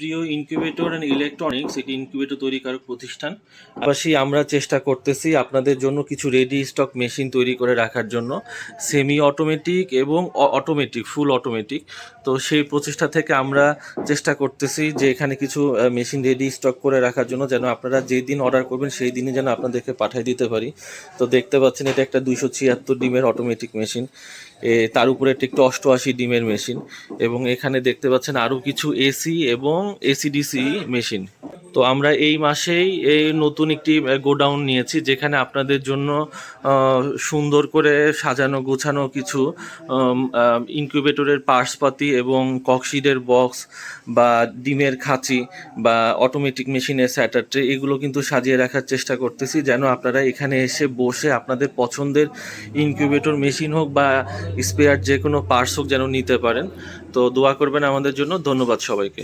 প্রিয় incubator and electronics একটি incubator তৈরিকারক প্রতিষ্ঠান। পাশাপাশি আমরা চেষ্টা করতেছি আপনাদের জন্য কিছু রেডি স্টক মেশিন তৈরি করে রাখার জন্য, সেমি অটোমেটিক এবং অটোমেটিক, ফুল অটোমেটিক। তো সেই প্রচেষ্টা থেকে আমরা চেষ্টা করতেছি যে এখানে কিছু মেশিন রেডি স্টক করে রাখার জন্য, যেন আপনারা যেই দিন অর্ডার করবেন সেই দিনই যেন আপনাদেরকে পাঠিয়ে দিতে পারি। তো দেখতে পাচ্ছেন এটা একটা 276 ডিমের অটোমেটিক মেশিন, তার উপরে একটি 88 ডিমের মেশিন, এবং এখানে দেখতে পাচ্ছেন আরও কিছু এসি এবং এসিডিসি মেশিন। তো আমরা এই মাসেই এই নতুন একটি গোডাউন নিয়েছি, যেখানে আপনাদের জন্য সুন্দর করে সাজানো গোছানো কিছু ইনকিউবেটরের পার্টসপাতি এবং ককশিটের বক্স বা ডিমের খাঁচি বা অটোমেটিক মেশিনের স্যাটার ট্রে, এগুলো কিন্তু সাজিয়ে রাখার চেষ্টা করতেছি, যেন আপনারা এখানে এসে বসে আপনাদের পছন্দের ইনকিউবেটর মেশিন হোক বা স্পেয়ার যে কোনো পার্টস হোক যেন নিতে পারেন। তো দোয়া করবেন আমাদের জন্য। ধন্যবাদ সবাইকে।